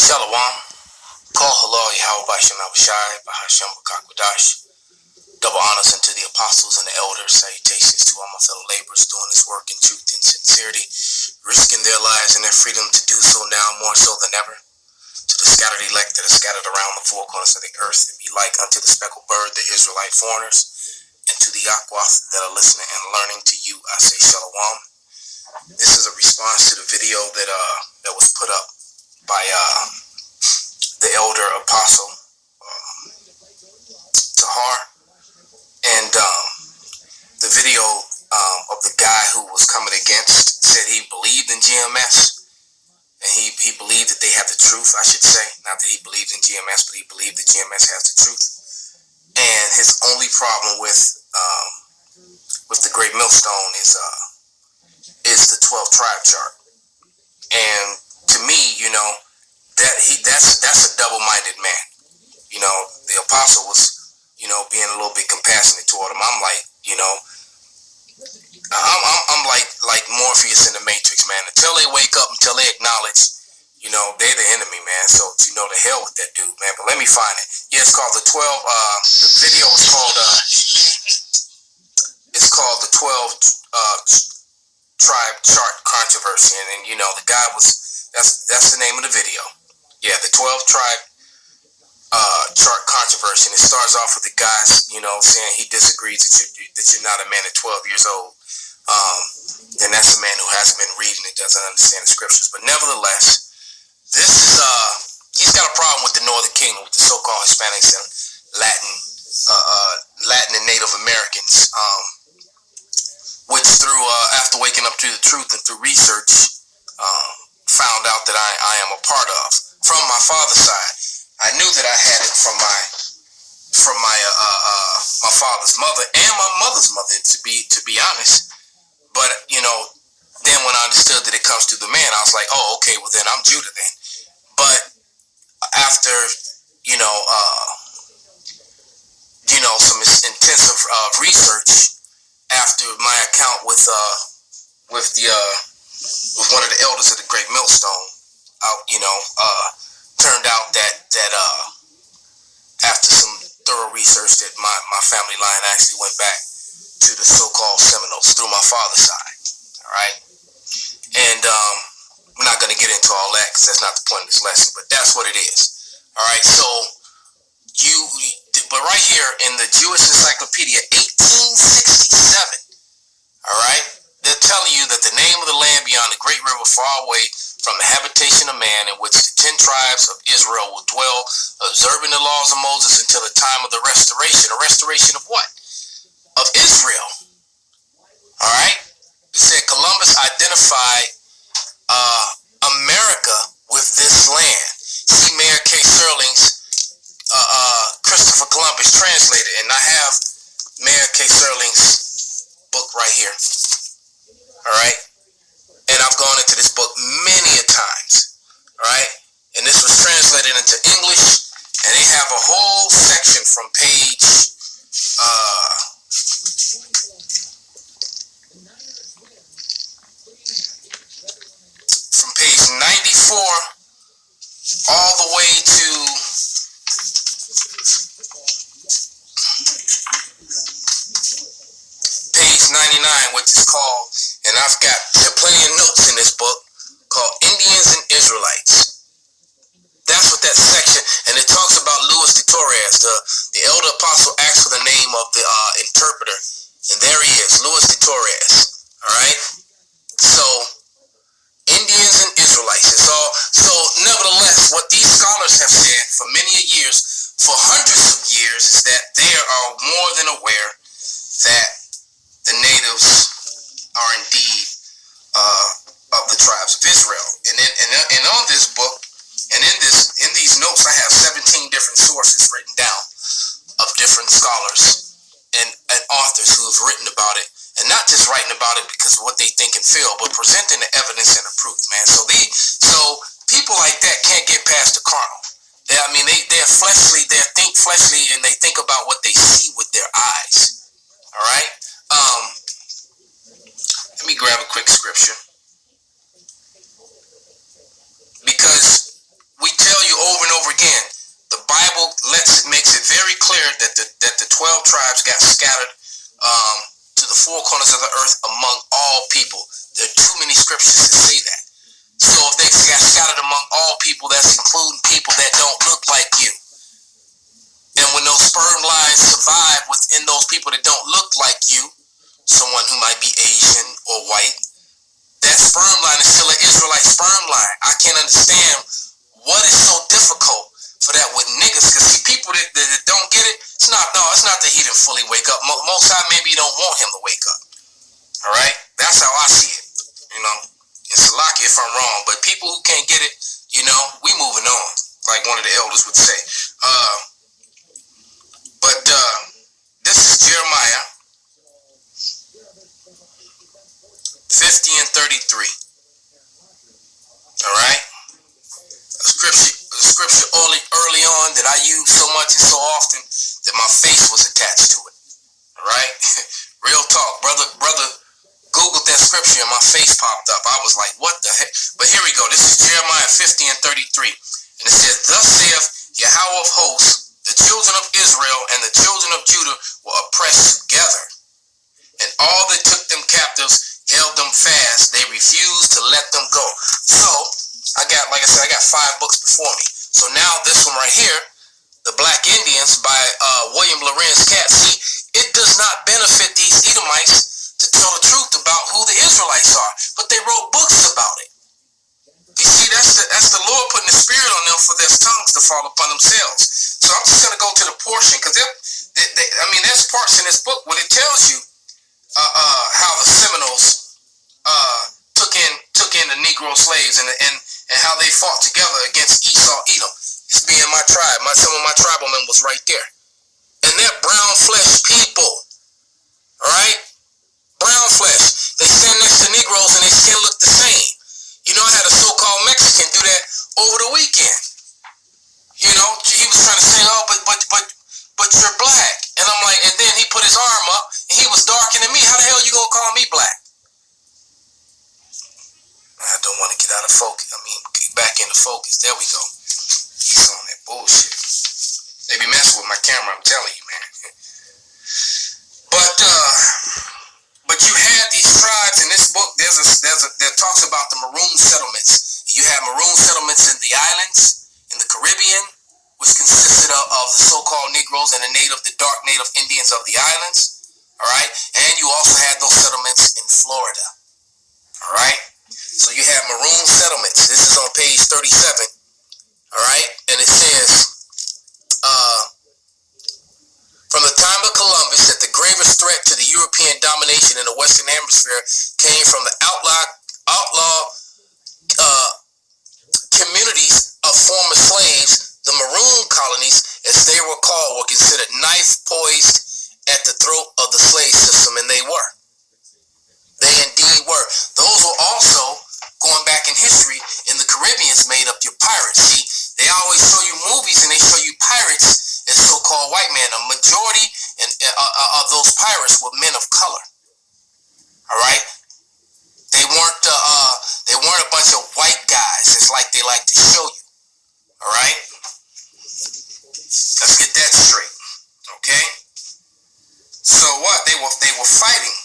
Shalom. Call halal Yahweh Bashem Abishai, Bahashem Bakakwadash. Double honors unto the apostles and the elders. Salutations to all my fellow laborers doing this work in truth and sincerity, risking their lives and their freedom to do so now more so than ever. To the scattered elect that are scattered around the four corners of the earth, and be like unto the speckled bird, the Israelite foreigners, and to the Aquath that are listening and learning to you, I say Shalom. This is a response to the video that was put up by the elder apostle Tahar, and the video of the guy who was coming against said he believed in GMS, and he believed that they have the truth, I should say. Not that he believed in GMS, but he believed that GMS has the truth. And his only problem with the Great Millstone is the 12 tribe chart. And to me, that's a double-minded man. The apostle was, being a little bit compassionate toward him. I'm like, I'm like Morpheus in the Matrix, man. Until they wake up, until they acknowledge, they're the enemy, man. So, the hell with that dude, man. But let me find it. Yeah, it's called the 12, the video is called, it's called the 12 tribe chart controversy. And the guy was, that's the name of the video. Yeah, the 12 tribe chart controversy. And it starts off with the guy, saying he disagrees that you're not a man at 12 years old. And that's a man who hasn't been reading and doesn't understand the scriptures. But nevertheless, this is he's got a problem with the Northern Kingdom, with the so-called Hispanics and Latin and Native Americans, which through after waking up to the truth and through research, found out that I am a part of. From my father's side, I knew that I had it from my father's mother and my mother's mother, to be honest. But then when I understood that it comes through the man, I was like, oh, okay, well then I'm Judah then. But after some intensive research, after my account with one of the elders of the Great Millstone, turned out that after some thorough research, that my family line actually went back to the so-called Seminoles through my father's side. All right, and I'm not going to get into all that because that's not the point of this lesson, but that's what it is. All right, so but right here in the Jewish Encyclopedia, 1867. All right, they're telling you that the name of the land beyond the great river far away from the habitation of man, in which the 10 tribes of Israel will dwell, observing the laws of Moses until the time of the restoration. A restoration of what? Of Israel. All right. It said Columbus identified America with this land. See Mayor K. Serling's Christopher Columbus translated, and I have Mayor K. Serling's book right here. All right. And I've gone into this book many a times, all right? And this was translated into English, and they have a whole section from page 94 all the way to page 99, which is called, and I've got plenty of notes in this book, called Indians and Israelites. That's what that section, and it talks about Louis de Torres, the elder apostle asked for the name of the interpreter, and there he is, Louis de Torres. All right, so Indians and Israelites. It's all so. Nevertheless, what these scholars have said for many years, for hundreds of years, is that they are more than aware that the natives are indeed of the tribes of Israel. And on this book, and in these notes, I have 17 different sources written down of different scholars and authors who have written about it, and not just writing about it because of what they think and feel, but presenting the evidence and the proof, man. So people like that can't get past the carnal. They're fleshly, they think fleshly, and they think about what they see with their eyes. All right. Let me grab a quick scripture, because we tell here that the 12 tribes got scattered to the four corners of the earth among all people. There are too many scriptures to say that. So if they got scattered among all people, that's including people that don't look like you. And when those sperm lines survive within those people that don't look like you, someone who might be Asian or white, that sperm line is still an Israelite sperm line. I can't understand what is so difficult for that with niggas. Because see, people that don't get it, it's not that he didn't fully wake up. Most time maybe you don't want him to wake up. All right? That's how I see it. You know, it's lucky if I'm wrong. But people who can't get it, you know, we moving on, like one of the elders would say. But this is Jeremiah 50 and 33. All right? A scripture early on that I use so much and so often that my face was attached to it. All right? Real talk. Brother Googled that scripture and my face popped up. I was like, what the heck? But here we go. This is Jeremiah 50 and 33. And it says, thus saith Yahweh of hosts, the children of Israel and the children of Judah were oppressed together. And all that took them captives held them fast. They refused to let them go. So, like I said, I got 5 books before me. So now this one right here, The Black Indians by William Lorenz Cat. See, it does not benefit these Edomites to tell the truth about who the Israelites are, but they wrote books about it. You see, that's the Lord putting the spirit on them for their tongues to fall upon themselves. So I'm just going to go to the portion, because there's parts in this book where it tells you how the Seminoles took in the Negro slaves and how they fought together against Esau, Edom. It's being my tribe. Some of my tribal members right there. And they're brown flesh people. Alright? Brown flesh. They stand next to Negroes and their skin look the same. You know, I had a so-called Mexican do that over the weekend. You know, he was trying to say, oh, but you're black. And I'm like, and then he put his arm up and he was darker than me. How the hell you gonna call me black? I don't want to get out of focus. Get back into focus. There we go. He's on that bullshit. They be messing with my camera, I'm telling you, man. But you had these tribes in this book. That talks about the maroon settlements. You have maroon settlements in the islands, in the Caribbean, which consisted of the so-called Negroes and the dark native Indians of the islands. All right, and you also had those settlements in Florida. All right. So you have maroon settlements. This is on page 37. All right. And it says, from the time of Columbus, that the gravest threat to the European domination in the Western Hemisphere came from the outlaw communities of former slaves. The maroon colonies, as they were called, were considered knife poised at the throat of the slave system, and they were. They indeed were. Those were also, going back in history, in the Caribbeans made up your pirates. See, they always show you movies and they show you pirates as so-called white men. A majority of those pirates were men of color. All right? They weren't a bunch of white guys. It's like they like to show you. All right? Let's get that straight. Okay? So what? They were fighting.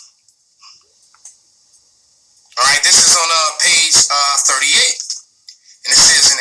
All right, this is on page 38, and it says, and